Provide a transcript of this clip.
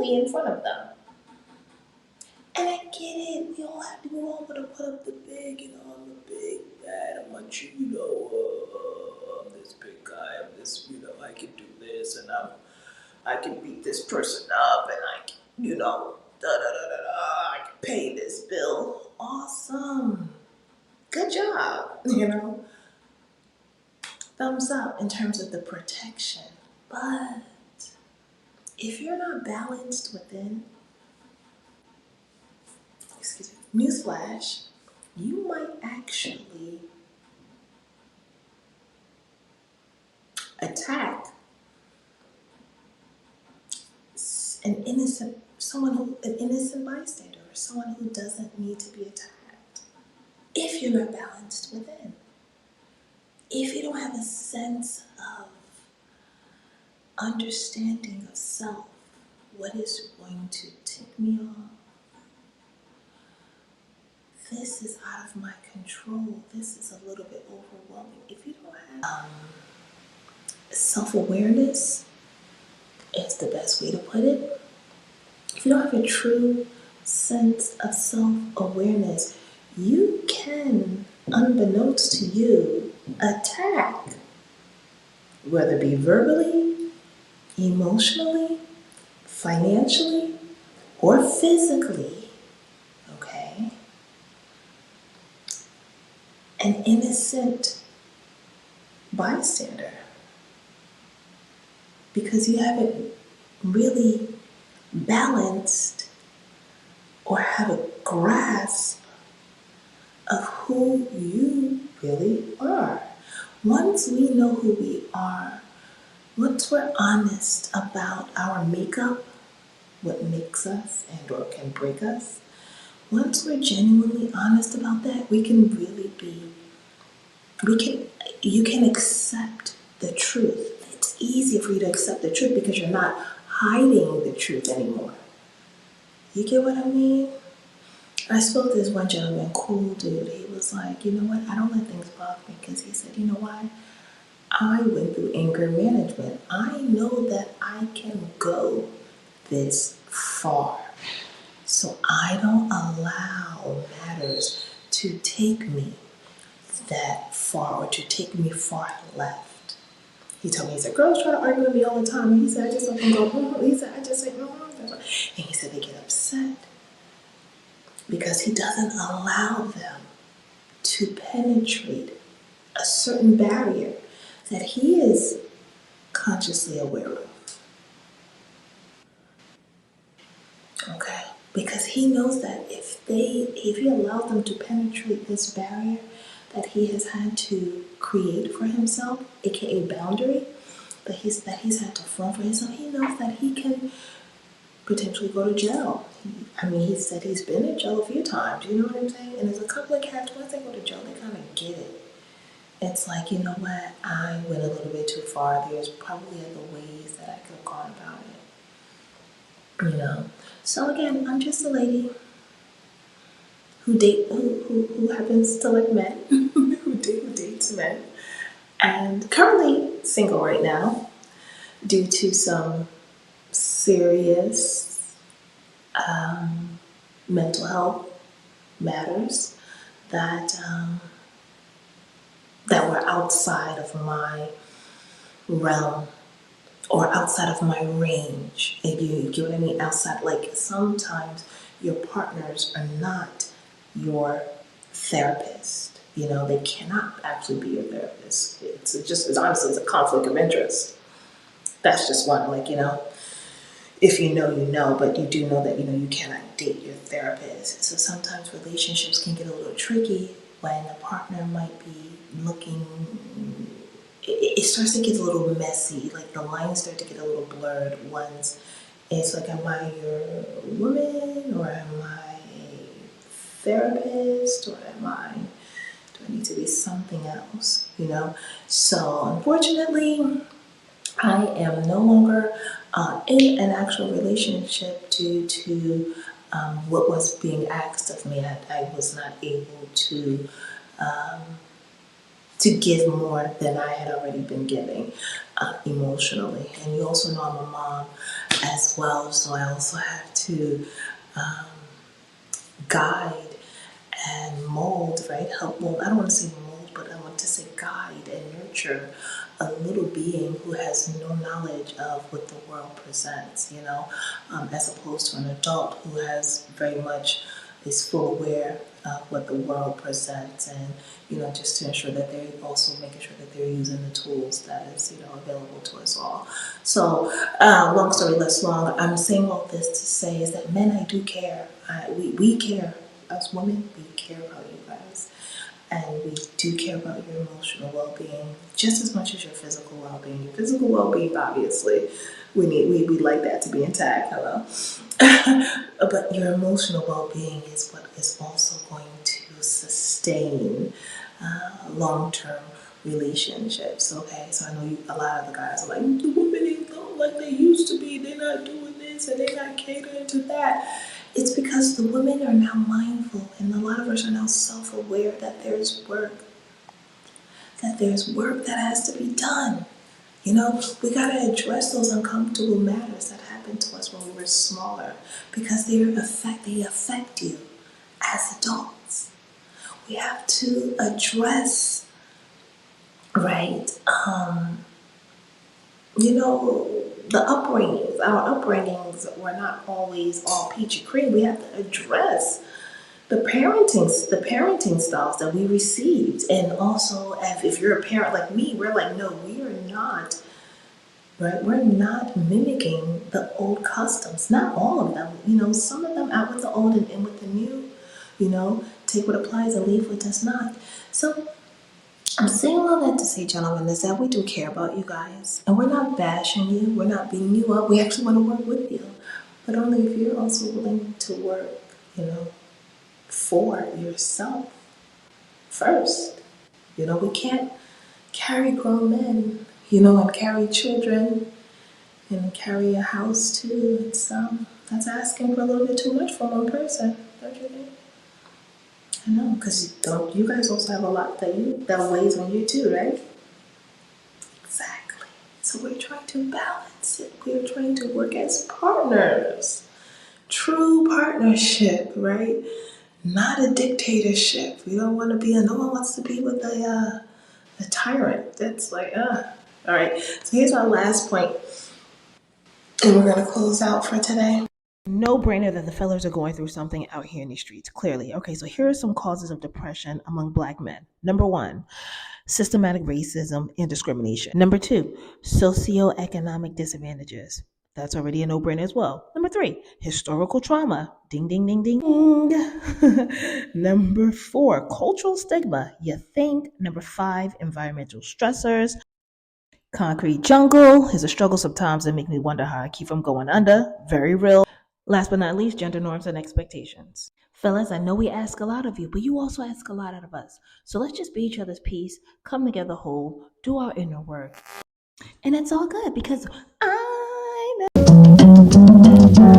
fully in front of them. And I get it. We all want to put up the big, I'm the big bad. I'm I'm this big guy. I'm this, I can do this, and I can beat this person up, and I can, da da da da da. I can pay this bill. Awesome. Good job. Thumbs up in terms of the protection. But if you're not balanced within, excuse me, newsflash, you might actually attack an innocent bystander, or someone who doesn't need to be attacked. If you're not balanced within, if you don't have a sense of understanding of self, what is going to tick me off? This is out of my control. This is a little bit overwhelming. If you don't have self-awareness, is the best way to put it. If you don't have a true sense of self-awareness, you can, unbeknownst to you, attack, whether it be verbally, emotionally, financially, or physically, okay? An innocent bystander, because you haven't really balanced or have a grasp of who you really are. Once we know who we are, once we're honest about our makeup, what makes us and or can break us, once we're genuinely honest about that, we can really you can accept the truth. It's easy for you to accept the truth because you're not hiding the truth anymore. You get what I mean? I spoke to this one gentleman, cool dude. He was like, you know what? I don't let things bother me, because he said, you know why? I went through anger management. I know that I can go this far. So I don't allow matters to take me that far, or to take me far left. He told me, he said, girls try to argue with me all the time. And he said, I just let them go, He said, I just say, And he said, they get upset because he doesn't allow them to penetrate a certain barrier that he is consciously aware of. Okay? Because he knows that if he allows them to penetrate this barrier that he has had to create for himself, aka boundary, that he's had to form for himself, he knows that he can potentially go to jail. He said he's been in jail a few times, you know what I'm saying? And there's a couple of cats, once they go to jail, they kind of get it. It's like, you know what, I went a little bit too far. There's probably other ways that I could have gone about it. So again, I'm just a lady who happens to like men, who dates men, and currently single right now due to some serious mental health matters that were outside of my realm or outside of my range. If you get what I mean, outside. Like sometimes your partners are not your therapist. They cannot actually be your therapist. It's honestly, it's a conflict of interest. That's just one, if you know, but you do know that, you cannot date your therapist. So sometimes relationships can get a little tricky when a partner might be looking, it starts to get a little messy, like the lines start to get a little blurred once. It's like, am I your woman, or am I a therapist, or do I need to be something else, So unfortunately, I am no longer in an actual relationship due to what was being asked of me. I was not able to to give more than I had already been giving emotionally. And you also know I'm a mom as well, so I also have to um, guide and mold, right? Help mold. I don't want to say mold, but I want to say guide and nurture a little being who has no knowledge of what the world presents, as opposed to an adult who has very much is full aware of what the world presents, and just to ensure that they're also making sure that they're using the tools that is available to us all. So long story less long, I'm saying all this to say is that men, I do care. We care. As women, we care about you guys, and we do care about your emotional well-being just as much as your physical well-being. Your physical well-being, obviously, we like that to be intact. Hello, but your emotional well-being is what is also going to sustain long-term relationships. Okay, so I know a lot of the guys are like, the women ain't like they used to be. They're not doing this and they're not catering to that. It's because the women are now mindful, and a lot of us are now self-aware that there's work that has to be done. We gotta address those uncomfortable matters that happened to us when we were smaller, because they affect you as adults. We have to address, right? The upbringings. Our upbringings were not always all peachy cream. We have to address the parenting styles that we received, and also if you're a parent like me, we're like, no, we are not, right? We're not mimicking the old customs. Not all of them. Some of them out with the old and in with the new. Take what applies and leave what does not. So I'm saying all that to say, gentlemen, is that we do care about you guys, and we're not bashing you. We're not beating you up. We actually want to work with you, but only if you're also willing to work, for yourself first. We can't carry grown men, and carry children and carry a house too. That's asking for a little bit too much from one person, don't you think? I know, because don't you guys also have a lot that weighs on you too, right? Exactly. So we're trying to balance it. We're trying to work as partners. True partnership, right? Not a dictatorship. We don't want to be no one wants to be with a tyrant. That's like, All right. So here's our last point, and we're gonna close out for today. No brainer that the fellas are going through something out here in the streets, clearly. Okay, so here are some causes of depression among black men. Number one, systematic racism and discrimination. Number two, socioeconomic disadvantages. That's already a no-brainer as well. Number three, historical trauma. Ding, ding, ding, ding. Number four, cultural stigma. You think. Number five, environmental stressors. Concrete jungle is a struggle sometimes that make me wonder how I keep from going under. Very real. Last but not least, gender norms and expectations. Fellas, I know we ask a lot of you, but you also ask a lot out of us. So let's just be each other's peace, come together whole, do our inner work. And it's all good because